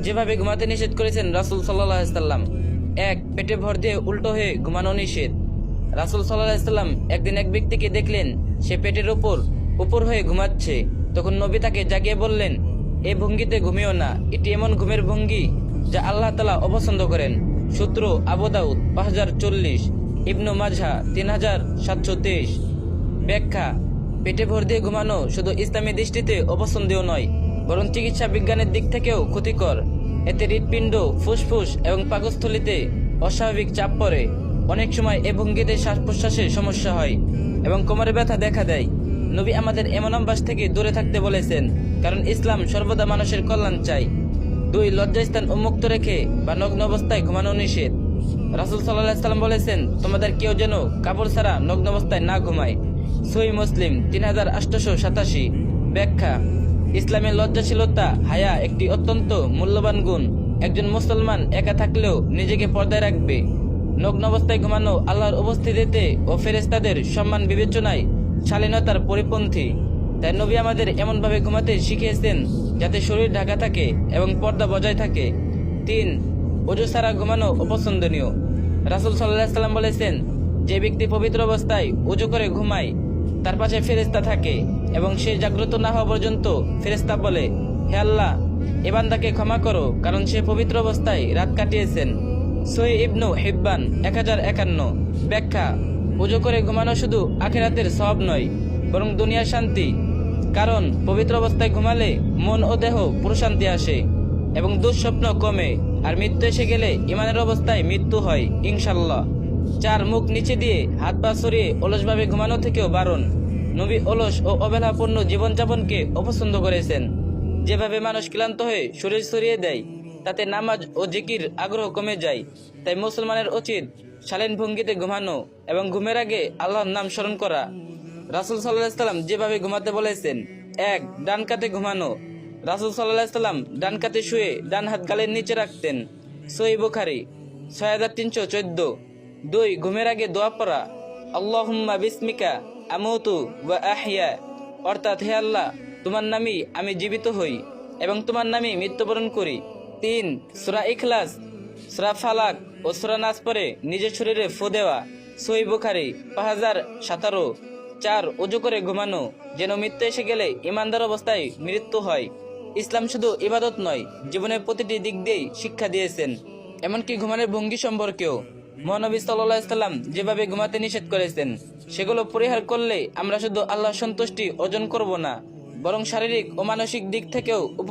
যেভাবে ঘুমাতে নিষেধ করেছেন রাসূল সাল্লাল্লাহু আলাইহি সাল্লাম। ১. পেটে ভর দিয়ে উল্টো হয়ে ঘুমানো নিষেধ। রাসূল সাল্লাল্লাহু আলাইহি সাল্লাম একদিন এক ব্যক্তিকে দেখলেন সে পেটের উপর হয়ে ঘুমাচ্ছে। তখন নবী তাকে জাগিয়ে বললেন, এই ভঙ্গিতে ঘুমিও না, এটি এমন ঘুমের ভঙ্গি যা আল্লাহ তাআলা অপছন্দ করেন। সূত্র আবু দাউদ ৫০৪০, ইবনু মাজাহ ৩৭২৩। ব্যাখ্যা: পেটে ভর দিয়ে ঘুমানো শুধু ইসলামী দৃষ্টিতে অপছন্দনীয় নয়, বরং চিকিৎসা বিজ্ঞানের দিক থেকেও ক্ষতিকর। এতে হৃৎপিণ্ড, ফুসফুস এবং পাকস্থলীতে অস্বাভাবিক চাপ পড়ে। অনেক সময় এ ভঙ্গিতে শ্বাস প্রশ্বাসের সমস্যা হয় এবং কোমরে ব্যথা দেখা দেয়। নবী আমাদের এমন অভ্যাস থেকে দূরে থাকতে বলেছেন, কারণ ইসলাম সর্বদা মানুষের কল্যাণ চায়। ২. লজ্জাস্থান উন্মুক্ত রেখে বা নগ্ন অবস্থায় ঘুমানো নিষেধ। রাসূল সাল্লাল্লাহু আলাইহি সাল্লাম বলেছেন, তোমাদের কেউ যেন কাপড় ছাড়া নগ্ন অবস্থায় না ঘুমায়। সহিহ মুসলিম ৩৮৮৭। ব্যাখ্যা: ইসলামের লজ্জাশীলতা, হায়া একটি অত্যন্ত মূল্যবান গুণ। একজন মুসলমান একা থাকলেও নিজেকে পর্দায় রাখবে। নগ্ন অবস্থায় ঘুমানো আল্লাহর উপস্থিতিতে ও ফেরেশতাদের সম্মান বিবেচনায় শালীনতার পরিপন্থী। তাই নবী আমাদের এমনভাবে ঘুমাতে শিখিয়েছেন যাতে শরীর ঢাকা থাকে এবং পর্দা বজায় থাকে। ৩. ওযু ছাড়া ঘুমানো অপছন্দনীয়। রাসূল সাল্লাল্লাহু আলাইহি সাল্লাম বলেছেন, যে ব্যক্তি পবিত্র অবস্থায় ওযু করে ঘুমায় তার পাশে ফেরেশতা থাকে এবং সে জাগ্রত না হওয়া পর্যন্ত ফেরেশতা বলে, হে আল্লাহ, এ বান্দাকে ক্ষমা করো, কারণ সে পবিত্র অবস্থায় রাত কাটিয়েছেন। সহিহ ইবনু হিব্বান ১০৫১। ব্যাখ্যা: ওযু করে ঘুমানো শুধু আখিরাতের সওয়াব নয়, বরং দুনিয়ার শান্তি। কারণ পবিত্র অবস্থায় ঘুমালে মন ও দেহ প্রশান্তি আসে এবং দুঃস্বপ্ন কমে, আর মৃত্যু এসে গেলে ইমানের অবস্থায় মৃত্যু হয় ইনশাআল্লাহ। ৪. মুখ নিচে দিয়ে হাত পা সরিয়ে অলসভাবে ঘুমানো থেকেও বারণ। নবী অলস ও অবহেলাপূর্ণ জীবনযাপনকে অপছন্দ করেছেন। যেভাবে মানুষ ক্লান্ত হয়ে শরীর সরিয়ে দেয়, তাতে নামাজ ও জিকির আগ্রহ কমে যায়। তাই মুসলমানের উচিত শালীন ভঙ্গিতে ঘুমানো এবং ঘুমের আগে আল্লাহর নাম স্মরণ করা। রাসূল সাল্লাল্লাহু আলাইহি সাল্লাম যেভাবে ঘুমাতে বলেছেন: ১. ডান কাতে ঘুমানো। রাসূল সাল্লাল্লাহু আলাইহি সাল্লাম ডান কাতে শুয়ে ডান হাত গালের নিচে রাখতেন। সহিহ বুখারী ৬৩১৪। ২. ঘুমের আগে দোয়া পড়া। আল্লাহুম্মা বিসমিকা আমুতু ওয়া আহইয়া, অর্থাৎ, হে আল্লাহ, তোমার নামেই আমি জীবিত হই এবং তোমার নামেই মৃত্যুবরণ করি। ৩. সূরা ইখলাস, সূরা ফালাক ও সূরা নাস পড়ে নিজের শরীরে ফু দেওয়া। সহিহ বুখারী ৫০১৭। ৪. ওযু করে ঘুমানো, যেন মৃত্যু এসে গেলে ইমানদার অবস্থায় মৃত্যু হয়। ইসলাম শুধু ইবাদত নয়, জীবনের প্রতিটি দিক দিয়েই শিক্ষা দিয়েছেন, এমনকি ঘুমানোর ভঙ্গি সম্পর্কেও। মহানবী সাল্লাল্লাহু আলাইহি সাল্লাম যেভাবে ঘুমাতে নিষেধ করেছেন, সেগুলো পরিহার করলে আমরা শুধু আল্লাহর সন্তুষ্টি অর্জন করব না, বরং শারীরিক ও মানসিক দিক থেকেও